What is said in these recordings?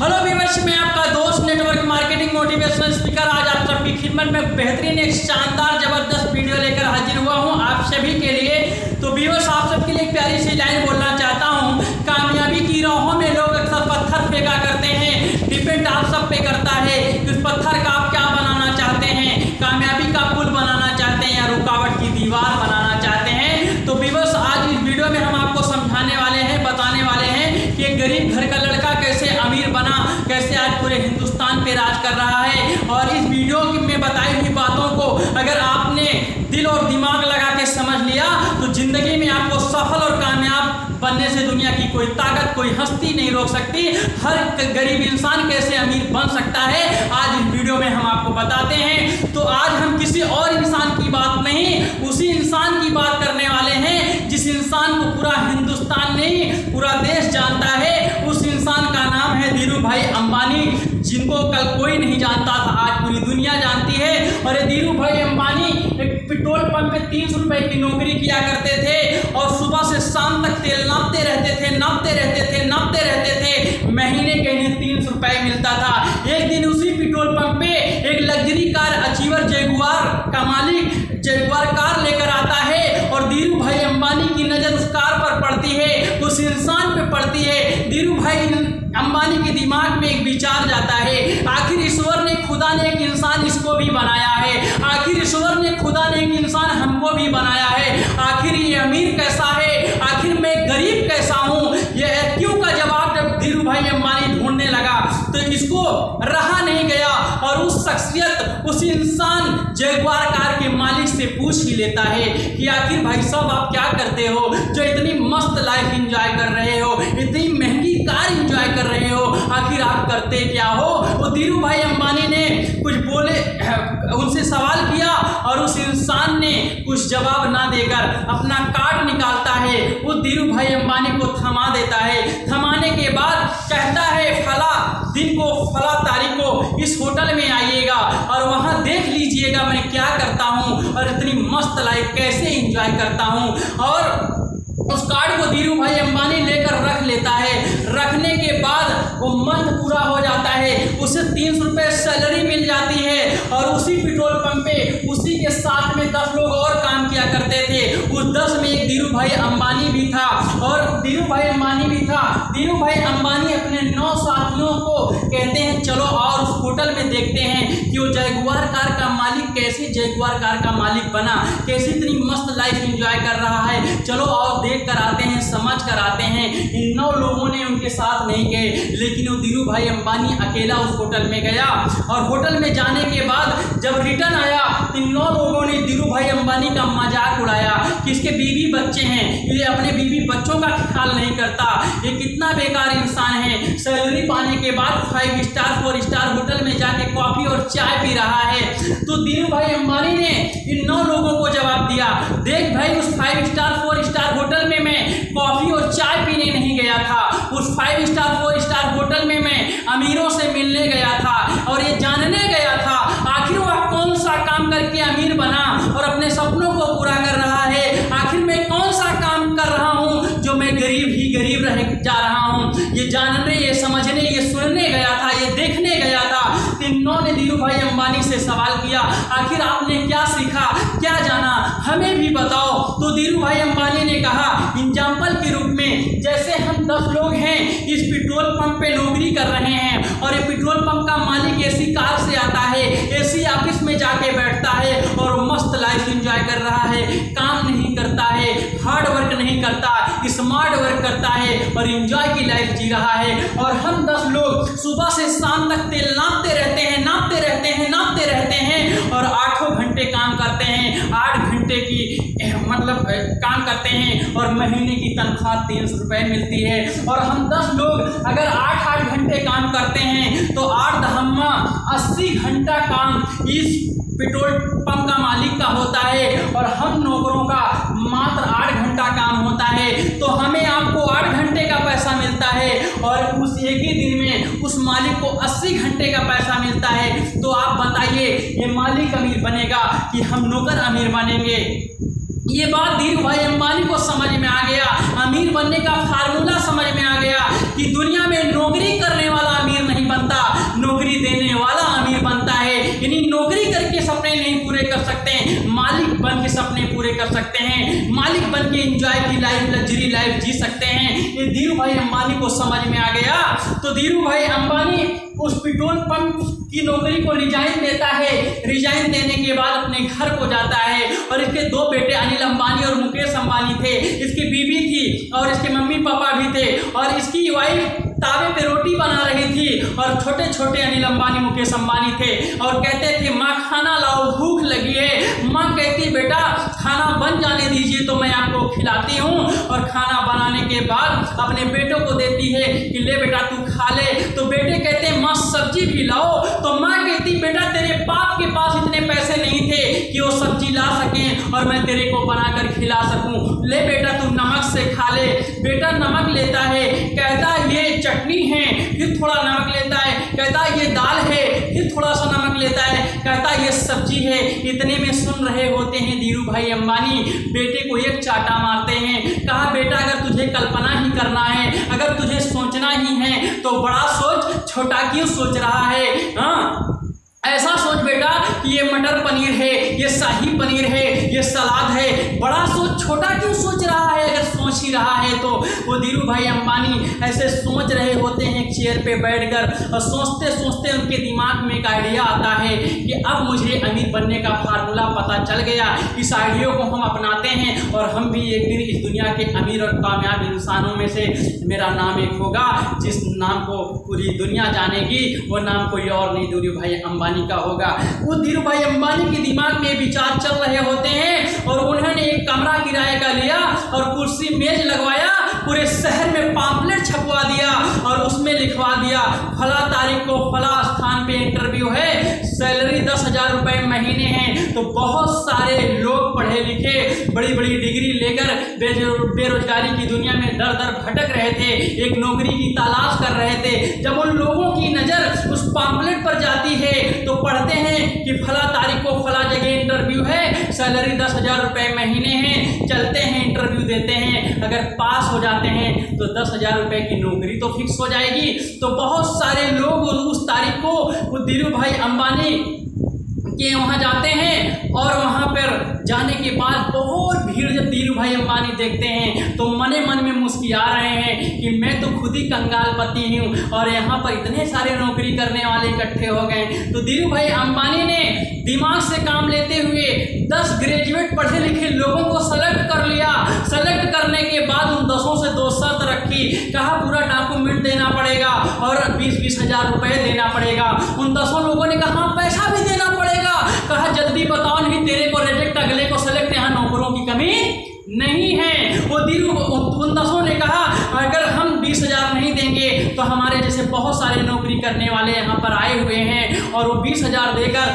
Hello viewers, मैं आपका दोस्त नेटवर्क मार्केटिंग मोटिवेशनल स्पीकर आज आप सबकी खिदमत में बेहतरीन एक शानदार जबरदस्त वीडियो लेकर हाजिर हुआ हूं आप सभी के लिए। तो व्यूअर्स, आप सबके लिए एक प्यारी सी लाइन बोलना चाहता हूं। कामयाबी की राहों में लोग अक्सर पत्थर फेंका करते हैं। डिपेंड आप सब पे करता है कि उस पत्थर का आप क्या बनाना चाहते हैं। कामयाबी का पुल बनाना चाहते हैं या रुकावट की दीवार बनाना चाहते हैं। तो व्यूअर्स, आज इस वीडियो में हम आपको समझाने वाले हैं, बताने वाले हैं कि एक गरीब घर का लड़का कैसे अमीर बना, कैसे आज पूरे हिंदुस्तान पे राज कर रहा है। और इस वीडियो में बताई हुई बातों को अगर आपने दिल और दिमाग लगा के समझ लिया तो जिंदगी में आपको सफल और कामयाब बनने से दुनिया की कोई ताकत, कोई हस्ती नहीं रोक सकती। हर गरीब इंसान कैसे अमीर बन सकता है, आज इस वीडियो में हम आपको बताते हैं। तो आज हम किसी और इंसान की बात नहीं, उसी इंसान की बात करने वाले हैं जिस इंसान को पूरा हिंदुस्तान नहीं, पूरा देश जानता है। उस इंसान का नाम है धीरू भाई अंबानी, जिनको कल कोई नहीं जानता था, आज पूरी दुनिया जानती है। और ये धीरू भाई अंबानी एक पेट्रोल पंप पे 300 रुपए की नौकरी किया करते थे और सुबह से शाम तक तेल नापते रहते थे। महीने के इन्हें 300 रुपए मिलता था। एक दिन उसी पेट्रोल पंप पे एक लग्जरी कार अचीवर जगुआर का मालिक जगुआर कार लेकर आता है और धीरू भाई अंबानी की नजर उस कार पर पड़ती है, उस इंसान पे पड़ती है। धीरू भाई अंबानी के दिमाग में एक विचार जाता है, आखिर ईश्वर ने, खुदा ने एक इंसान इसको भी बनाया है, आखिर ईश्वर ने, खुदा ने एक इंसान हमको भी बनाया है, आखिर ये अमीर कैसा है, आखिर मैं गरीब कैसा हूँ। ये क्यों का जवाब जब धीरू भाई अंबानी ढूंढने लगा तो इसको रहा नहीं गया और उस शख्सियत, उस इंसान जगुआर कार के मालिक से पूछ ही लेता है कि आखिर भाई साहब आप क्या करते हो जो इतनी मस्त लाइफ एंजॉय कर रहे हो, इतनी महंगी कार एंजॉय कर रहे हो, आखिर आप करते क्या हो। वो धीरू भाई अंबानी ने कुछ बोले, उनसे सवाल किया और उस इंसान ने कुछ जवाब ना देकर अपना कार्ड निकालता है, वो धीरू भाई अंबानी को थमा देता है। थमाने के बाद कहता है फला दिन को, फला तारीख को इस होटल में आइएगा और वहां देख लीजिएगा मैं क्या करता हूं और इतनी मस्त लाइफ कैसे एंजॉय करता हूं। और उस कार्ड को धीरू भाई अंबानी लेकर रख लेता है। रखने के बाद वो मंथ पूरा हो जाता है, उसे 300 रुपये सैलरी मिल जाती है और उसी पेट्रोल पंप पे उसी के साथ में 10 लोग और काम किया करते थे। उस 10 में एक धीरू भाई अंबानी भी था और धीरू भाई अंबानी अपने 9 साथियों को कहते हैं चलो और उस होटल में देखते हैं कि वो जगुआर कार का मालिक कैसे जगुआर कार का मालिक बना, कैसे इतनी मस्त लाइफ एंजॉय कर रहा है, चलो और देख कर आते हैं, समझ कर आते हैं। इन 9 लोगों ने उनके साथ नहीं गए, लेकिन वो धीरू भाई अंबानी अकेला उस होटल में गया और होटल में जाने के बाद जब रिटर्न आया तो 9 लोगों ने धीरू भाई अंबानी का मजाक उड़ाया कि इसके बीवी बच्चे हैं, ये अपने बीवी बच्चों का ख्याल नहीं करता, ये कितना बेकार इंसान है। सैलरी पाने के बाद 5 स्टार 4 स्टार होटल में जाके कॉफी और चाय पी रहा है। तो धीरू भाई अंबानी ने इन 9 लोगों को जवाब दिया, देख भाई उस 5 स्टार 4 स्टार होटल में मैं कॉफी और चाय पीने नहीं गया था, उस 5 स्टार 4 स्टार होटल में मैं अमीरों से मिलने गया था और ये जानने गया था आखिर वह कौन सा काम करके अमीर बना और अपने सपनों को पूरा कर रहा है, आखिर मैं कौन सा काम कर रहा हूँ जो मैं गरीब ही गरीब रह जा रहा हूँ। ये जानने, ये समझने, ये सुनने गया था, ये देखने गया था। तीनों ने धीरू भाई अंबानी से सवाल किया, आखिर आपने क्या सीखा, क्या जाना, हमें भी बताओ। तो धीरू भाई अंबानी ने कहा एग्जाम्पल के रूप में, जैसे हम 10 लोग हैं, इस पेट्रोल पंप पे नौकरी कर रहे हैं और ये पेट्रोल पंप का मालिक एसी कार से आता है, एसी ऑफिस में जाके बैठता है और मस्त लाइफ एंजॉय कर रहा है, काम नहीं करता है, हार्ड वर्क नहीं करता, स्मार्ट वर्क करता है और एंजॉय की लाइफ जी रहा है। और हम 10 लोग सुबह से शाम तक तेल नापते रहते हैं और 8 घंटे काम करते हैं, 8 घंटे की मतलब काम करते हैं और महीने की तनख्वाह 300 रुपये मिलती है। और हम 10 लोग अगर 8 घंटे काम करते हैं तो 8 दहम्मा 80 घंटा काम इस पेट्रोल पंप का मालिक का होता है और हम नौकरों का मात्र 8 घंटा काम होता है। तो हमें आपको 8 घंटे का पैसा मिलता है और उस एक ही दिन में उस मालिक को 80 घंटे का पैसा मिलता है। तो आप बताइए ये मालिक अमीर बनेगा कि हम नौकर अमीर बनेंगे। ये बात धीरू भाई अंबानी को समझ में आ गया, अमीर बनने का फार्मूला समझ में आ गया कि दुनिया में नौकरी करने वाला अमीर नहीं सकते हैं, मालिक बन के एंजॉय की लाइफ, लग्जरी लाइफ जी सकते हैं। ये धीरू भाई अंबानी को समझ में आ गया। तो धीरू भाई अंबानी उस पेट्रोल पंप की नौकरी को रिजाइन देता है। रिजाइन देने के बाद अपने घर को जाता है और इसके दो बेटे अनिल अंबानी और मुकेश अंबानी थे, इसकी बीवी थी और इसके मम्मी पापा भी थे और इसकी वाइफ तावे पे रोटी बना रही थी और छोटे छोटे अनिल अंबानी मुकेश अंबानी थे और कहते थे माँ खाना लाओ, भूख लगी है। माँ कहती बेटा खाना बन जाने दीजिए तो मैं आपको खिलाती हूँ, और खाना बनाने के बाद अपने बेटों को देती है कि ले बेटा तू खा ले। तो बेटे कहते हैं माँ सब्जी भी लाओ। तो माँ कहती बेटा तेरे बाप के पास इतने पैसे नहीं थे कि वो सब्जी ला सकें और मैं तेरे को बनाकर खिला सकूं, ले बेटा तू नमक से खा ले। बेटा नमक लेता है, कहता ये चटनी है, फिर थोड़ा नमक लेता है, कहता ये दाल है, फिर थोड़ा सा नमक लेता है, कहता ये सब्जी है। इतने में सुन रहे होते हैं धीरू भाई अंबानी, बेटे को एक चाटा मारते हैं। कहा बेटा अगर तुझे कल्पना ही करना है, अगर तुझे सोचना ही है तो बड़ा सोच, छोटा क्यों सोच रहा है? हाँ ऐसा सोच बेटा कि ये मटर पनीर है, ये शाही पनीर है, ये सलाद है, बड़ा सोच, छोटा क्यों सोच रहा है? अगर सोच ही रहा है तो वो धीरू भाई अंबानी ऐसे सोच रहे होते हैं एक चेयर पे बैठकर, और सोचते सोचते उनके दिमाग में एक आइडिया आता है कि अब मुझे अमीर बनने का फार्मूला पता चल गया। इस आइडिया को हम अपनाते हैं और हम भी एक दिन इस दुनिया के अमीर और कामयाब इंसानों में से मेरा नाम एक होगा, जिस नाम को पूरी दुनिया जानेगी। वो नाम कोई और नहीं, धीरू भाई अंबानी का होगा। वो धीरू भाई अंबानी के दिमाग में विचार चल रहे होते हैं और उन्होंने एक कमरा किराए का लिया और कुर्सी मेज लगवाया, पूरे शहर में पॉम्पलेट छपवा दिया और उसमें लिखवा दिया फला तारीख को फला स्थान पे इंटरव्यू है, सैलरी 10,000 रुपए महीने हैं। तो बहुत सारे लोग पढ़े लिखे बड़ी बड़ी डिग्री लेकर बेरोजगारी की दुनिया में दर दर भटक रहे थे, एक नौकरी की तलाश कर रहे थे। जब उन लोगों की नज़र उस पॉम्पलेट पर जाती है तो पढ़ते हैं कि फला तारीख को फला जगह इंटरव्यू है, सैलरी 10,000 रुपए महीने हैं, चलते हैं इंटरव्यू देते हैं, अगर पास हो जाते हैं तो 10,000 रुपए की नौकरी तो फिक्स हो जाएगी। तो बहुत सारे लोग उस तारीख को वो धीरू भाई अंबानी के वहाँ जाते हैं और वहाँ पर जाने के बाद बहुत भीड़ जब धीरू भाई अंबानी देखते हैं तो मने मन में मुस्कुरा रहे हैं कि मैं तो खुद ही कंगाल पति हूँ और यहाँ पर इतने सारे नौकरी करने वाले इकट्ठे हो गए। तो धीरू भाई अंबानी ने दिमाग से काम लेते हुए 10 ग्रेजुएट पढ़े लिखे लोगों को सेलेक्ट कर लिया। सेलेक्ट करने के बाद उन 10 से 2 शर्त रखी, कहा पूरा डॉक्यूमेंट देना पड़ेगा और 20-20 हज़ार रुपये देना पड़ेगा। उन 10 लोगों ने कहा पैसा भी देना पड़ेगा, कहा जल्दी बताओ नहीं तेरे को रिजेक्ट, अगले को सेलेक्ट, यहाँ नौकरों की कमी नहीं है। वो उन 10 ने कहा अगर हम 20,000 नहीं देंगे तो हमारे जैसे बहुत सारे नौकरी करने वाले यहाँ पर आए हुए हैं और वो 20,000 देकर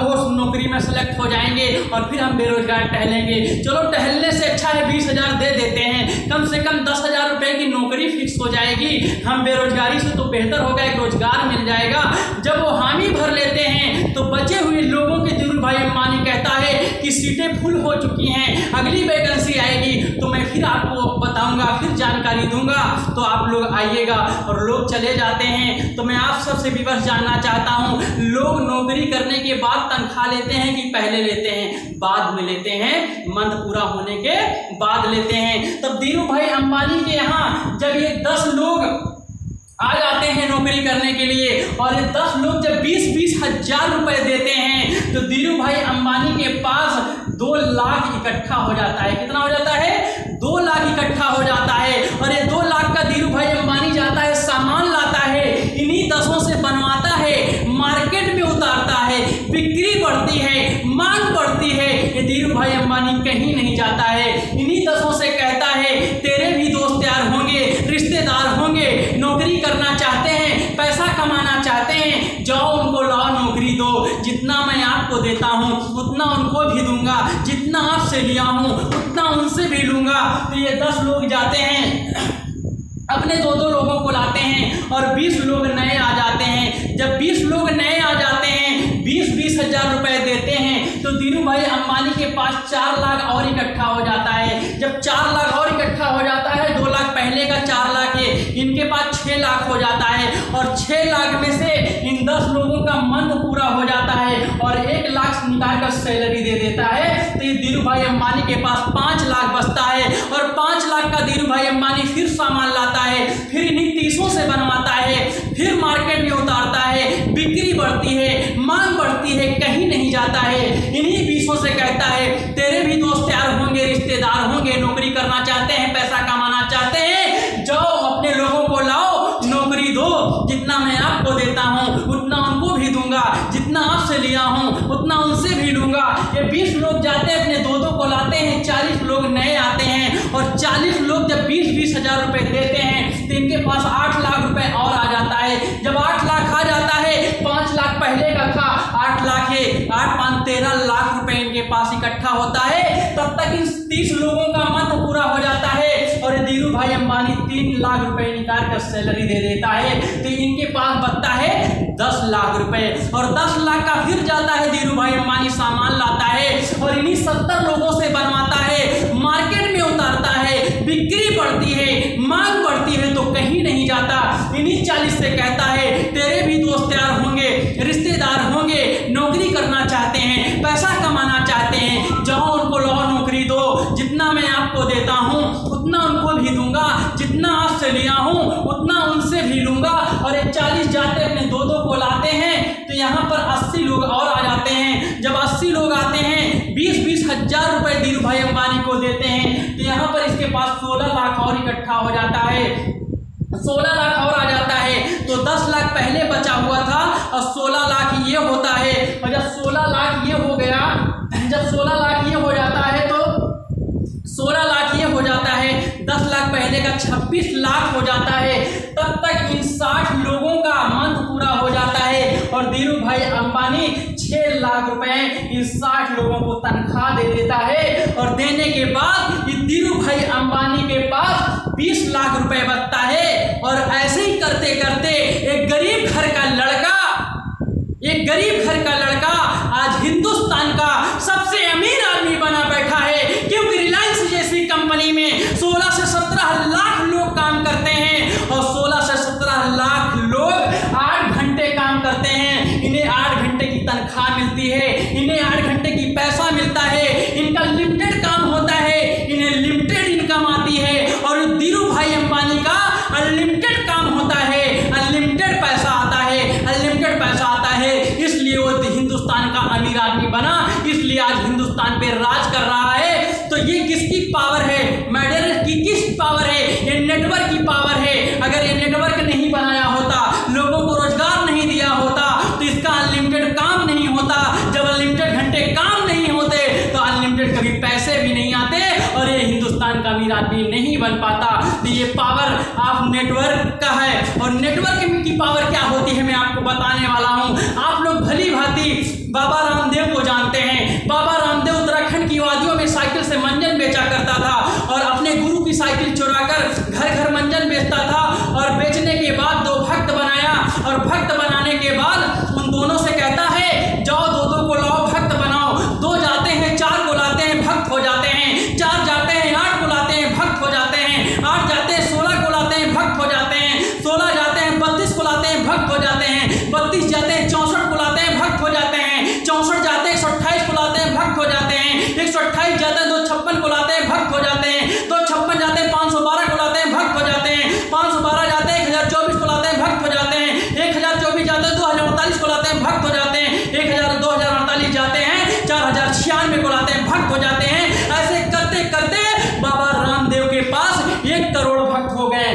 उस नौकरी में सेलेक्ट हो जाएंगे और फिर हम बेरोजगार टहलेंगे। चलो टहलने से अच्छा है 20,000 दे देते हैं, कम से कम 10,000 रुपये की नौकरी फिक्स हो जाएगी, हम बेरोजगारी से तो बेहतर होगा, एक रोजगार मिल जाएगा। जब वो हामी भर लेते हैं तो बचे हुए लोगों के धीरू भाई अंबानी कहता है कि सीटें फुल हो चुकी हैं, अगली वैकेंसी आएगी तो मैं फिर आपको बताऊंगा, फिर जानकारी दूंगा, तो आप लोग आइएगा। और लोग चले जाते हैं। तो मैं आप सबसे भी बस जानना चाहता हूं, लोग नौकरी करने के बाद तनख्वाह लेते हैं कि पहले लेते हैं? बाद में लेते हैं, मंथ पूरा होने के बाद लेते हैं। तब धीरू भाई अंबानी के यहाँ जब ये 10 लोग आ जाते हैं नौकरी करने के लिए और ये 10 लोग जब 20-20 हज़ार रुपए देते हैं तो धीरू भाई अंबानी के पास 2 लाख इकट्ठा हो जाता है। कितना हो जाता है? 2 लाख इकट्ठा हो जाता है। और ये 2 लाख का धीरू भाई अंबानी जाता है, सामान लाता है, इन्हीं 10 से बनवाता है, मार्केट में उतारता है, बिक्री बढ़ती है, मांग बढ़ती है। ये धीरू भाई अंबानी कहीं नहीं जाता है, इन्हीं 10 से कहता है तेरे भी दोस्त यार होंगे, रिश्तेदार होंगे, नौकरी करना चाहते हैं, पैसा कमाना चाहते हैं, जाओ उनको लाओ नौकरी दो, जितना मैं आपको देता हूँ उतना उनको भी दूंगा, जितना आपसे लिया हूँ उतना उनसे भी लूँगा। तो ये 10 लोग जाते हैं, अपने 2-2 लोगों को लाते हैं और 20 लोग नए आ जाते हैं। जब 20 लोग नए आ जाते हैं, 20-20 हज़ार रुपये देते हैं तो धीरू भाई अंबानी के पास 4 लाख और इकट्ठा हो जाता है। जब 4 लाख और इकट्ठा हो जाता है, 2 लाख पहले का 4 लाख है, इनके पास 6 लाख हो जाता है और 6 लाख में से इन 10 लोगों का मंथ पूरा हो जाता है और 1 लाख निकाल कर सैलरी दे देता है। तो ये धीरू भाई अंबानी के पास 5 लाख बचता है और 5 लाख का धीरू भाई अंबानी फिर सामान लाता है, फिर इन्हीं 30 से बनवाता है, फिर मार्केट में उतारता है, बिक्री बढ़ती है, मांग बढ़ती है, कहीं नहीं जाता है। इन्हीं 20 से कहता है तेरे भी दोस्त यार होंगे, रिश्तेदार होंगे, नौकरी करना चाहते हैं, पैसा कमाना चाहते हैं, जाओ अपने लोगों को लाओ, नौकरी दो, जितना मैं आपको देता हूँ उतना उनको भी दूंगा, जितना आपसे लिया हूँ उतना उनसे भी लूंगा। ये 20 लोग जाते हैं, अपने दो को लाते हैं, 40 लोग नए आते हैं और 40 लोग जब 20-20 हजार रुपए देते हैं तो इनके पास 8 लाख रुपए और आ जाता है। जब 8 लाख आ जाता है, 5 लाख पहले का था, 8 लाख है, 8-5 13 लाख रुपए इनके पास इकट्ठा होता है। तब तक इन 30 लोगों का मंथ पूरा हो जाता है और धीरू भाई अंबानी 3 लाख रुपए निकाल कर सैलरी दे देता है। तो इनके पास बचता है 10 लाख रुपए और 10 लाख का फिर जाता है, धीरू भाई अंबानी सामान लाता है और इन्हीं 70 लोगों से बनवाता है, मार्केट में उतारता है, बिक्री बढ़ती है, मांग बढ़ती है, तो कहीं नहीं जाता। इन्हीं 40 से कहता है तेरे भी दोस्त यार होंगे, रिश्तेदार होंगे, नौकरी करना चाहते हैं, पैसा कमाना चाहते हैं, जाओ उनको लाओ, नौकरी दो, जितना मैं आपको देता हूँ उतना उनको भी दूंगा, जितना आपसे लिया हूँ उतना उनसे भी लूंगा। और ये 40 जाते अपने दो को लाते हैं तो यहाँ पर 80 लोग और आ जाते हैं। जब 80 लोग आते हैं, 20-20 हजार रुपए धीरू भाई अंबानी को देते हैं तो यहाँ पर इसके पास 16 लाख और इकट्ठा हो जाता है। 16 लाख और आ जाता है तो 10 लाख पहले बचा हुआ था और 16 लाख ये होता है। और जब 16 लाख ये हो गया, जब 16 लाख ये हो जाता है तो 16 लाख ये हो जाता है, 10 लाख पहले का 26 लाख हो जाता है। तब तक इन 60 लोगों का मंथ पूरा हो जाता है और धीरू भाई अंबानी 6 लाख रुपए इन 60 लोगों को तनख्वाह दे देता है। और देने के बाद धीरू भाई अंबानी के पास 20 लाख रुपए बचता है। और ऐसे ही करते करते एक गरीब घर का लड़का आज हिंदुस्तान का सबसे अमीर आदमी बना बैठा है, क्योंकि रिलायंस जैसी कंपनी में 16 से 17 लाख लोग काम करते हैं और 16 से 17 लाख लोग 8 घंटे काम करते हैं। इन्हें 8 घंटे की तनख्वाह मिलती है, इन्हें 8 घंटे की पैसा मिलता है, इनका लिमिटेड काम होता है, इन्हें लिमिटेड इनकम आती है। और धीरू भाई अंबानी का अनलिमिटेड काम होता है, अनलिमिटेड पैसा आता है, अनलिमिटेड पैसा आता है, इसलिए वो हिंदुस्तान का अमीर आदमी बना, इसलिए आज हिंदुस्तान पे राज कर रहा है। तो ये किसकी पावर है? मैडर की किस पावर है? ये नेटवर्क की पावर है। अगर ये नेटवर्क नहीं बनाया होता, लोगों को रोजगार नहीं दिया होता तो इसका अनलिमिटेड काम नहीं होता। जब अनलिमिटेड घंटे काम नहीं होते तो अनलिमिटेड कभी पैसे भी नहीं आते और ये हिंदुस्तान का अमीर आदमी नहीं बन पाता। तो ये पावर आप नेटवर्क का है और नेटवर्क की पावर क्या होती है मैं आपको बताने वाला हूँ। आप लोग भली भांति बाबा रामदेव को जानते हैं। बाबा रामदेव उत्तराखंड की वादियों में साइकिल से मंजन बेचा करता था और अपने गुरु की साइकिल चुराकर घर घर मंजन बेचता था और बेचने के बाद 2 भक्त बनाया और भक्त बनाने के बाद उन दोनों से कहता है जाओ 2 को लाओ, भक्त बनाओ। 2 जाते हैं, 4 को लाते हैं, भक्त हो जाते हैं। 4 जाते हैं, 8 को लाते हैं, भक्त हो जाते हैं। 8 जाते हैं, 16 को लाते हैं, भक्त हो जाते हैं। 16 जाते हैं, 32 को लाते हैं, भक्त हो जाते हैं। 32 जाते हैं, 64 को लाते हैं, भक्त हो जाते हैं। 64 जाते हैं, 128 को लाते हैं, भक्त हो जाते हैं। 128 जाते हैं, 256 को लाते हैं, भक्त हो जाते हैं। 256 जाते हैं, 512 को लाते हैं, भक्त हो जाते हैं। 512 जाते हैं, 1024 को लाते हैं, भक्त हो जाते हैं। 1024 जाते हैं, 2048 को लाते हैं, भक्त हो जाते हैं। 2048 जाते हैं, 4096 को लाते हैं, भक्त हो जाते हैं। ऐसे करते करते बाबा रामदेव के पास 1 करोड़ भक्त हो गए।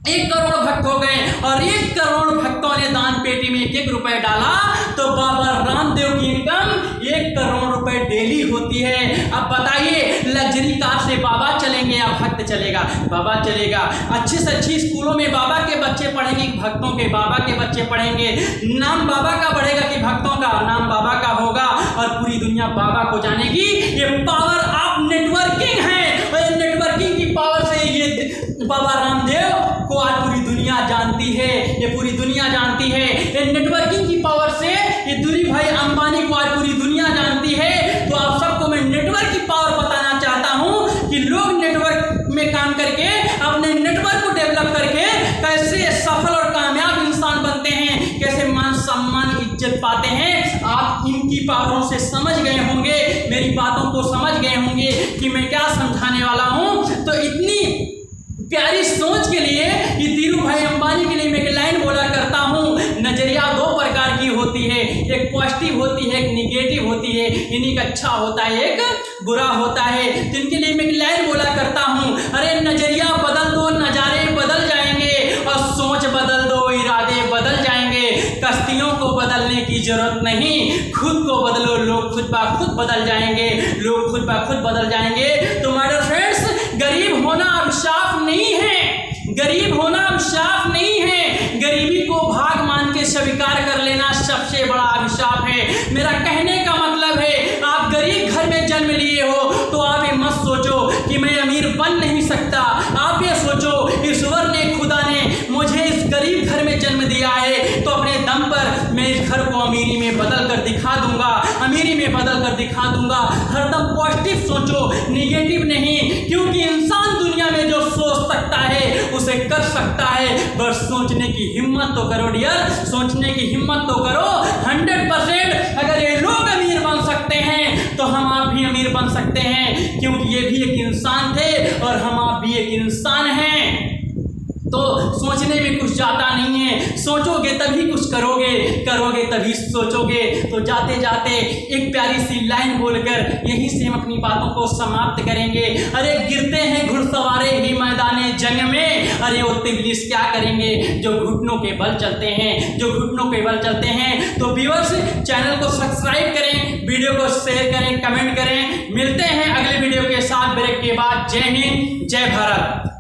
1 करोड़ भक्त हो गए और 1 करोड़ भक्तों ने दान पेटी में 1 रुपए डाला तो बाबा रामदेव की इनकम 1 करोड़ रुपए डेली होती है। अब बताइए लग्जरी कार से बाबा चलेंगे या भक्त चलेगा? बाबा चलेगा। अच्छी से अच्छी स्कूलों में बाबा के बच्चे पढ़ेंगे, भक्तों के बाबा के बच्चे पढ़ेंगे। नाम बाबा का बढ़ेगा कि भक्तों का? नाम बाबा का होगा और पूरी दुनिया बाबा को जानेगी। ये पावर ऑफ नेटवर्किंग है और नेटवर्किंग की पावर से ये बाबा रामदेव को आज पूरी दुनिया जानती है। ये पूरी दुनिया जानती है। ये नेटवर्किंग की पावर से ये धीरू भाई अंबानी को आज पूरी दुनिया जानती है। तो आप सबको मैं नेटवर्क की पावर बताना चाहता हूं कि लोग नेटवर्क में काम करके अपने इज्जत पाते हैं। आप इनकी पावरों से समझ गए होंगे, मेरी बातों को समझ गए होंगे कि मैं क्या समझाने वाला हूं। तो इतनी प्यारी सोच के लिए कि धीरू भाई अंबानी के लिए मैं एक लाइन बोला करता हूँ, नजरिया दो प्रकार की होती है, एक पॉजिटिव होती है, एक निगेटिव होती है, इन्हीं का अच्छा होता है, एक बुरा होता है। जिनके लिए मैं एक लाइन बोला करता हूँ, अरे नजरिया बदल दो, नजारे बदल जाएंगे, और सोच बदल दो, इरादे बदल जाएंगे। कश्तियों को बदलने की जरूरत नहीं, खुद को बदलो, लोग खुद ब खुद बदल जाएंगे, लोग खुद ब खुद बदल जाएंगे। तो माय डियर फ्रेंड्स, गरीब होना अभिशाप नहीं है, गरीब होना अभिशाप नहीं है, गरीबी को भाग मान के स्वीकार कर लेना सबसे बड़ा अभिशाप है। मेरा कहने का मतलब है, आप गरीब घर में जन्म लिए हो तो आप ये मत सोचो कि मैं अमीर बन नहीं सकता। आप ये सोचो, ईश्वर ने, खुदा ने मुझे इस गरीब घर में जन्म दिया है, तो अपने दम पर मैं इस घर को अमीरी में बदल कर दिखा दूंगा, अमीरी में बदल कर दिखा दूंगा। हरदम पॉजिटिव सोचो, निगेटिव नहीं, क्योंकि इंसान दुनिया में जो सोच सकता है उसे कर सकता है, बस सोचने की हिम्मत तो करो डियर, सोचने की हिम्मत तो करो। 100% अगर ये लोग अमीर बन सकते हैं तो हम आप भी अमीर बन सकते हैं, क्योंकि ये भी एक इंसान थे और हम आप भी एक इंसान हैं। तो सोचने में कुछ जाता नहीं है, सोचोगे तभी कुछ करोगे, करोगे तभी सोचोगे। तो जाते जाते एक प्यारी सी लाइन बोलकर यहीं से हम अपनी बातों को समाप्त करेंगे। अरे गिरते हैं घुड़सवारे ही मैदाने जंग में, अरे वो तिबलिस क्या करेंगे जो घुटनों के बल चलते हैं, जो घुटनों के बल चलते हैं। तो व्यूअर्स, चैनल को सब्सक्राइब करें, वीडियो को शेयर करें, कमेंट करें। मिलते हैं अगले वीडियो के साथ ब्रेक के बाद। जय हिंद, जय भारत।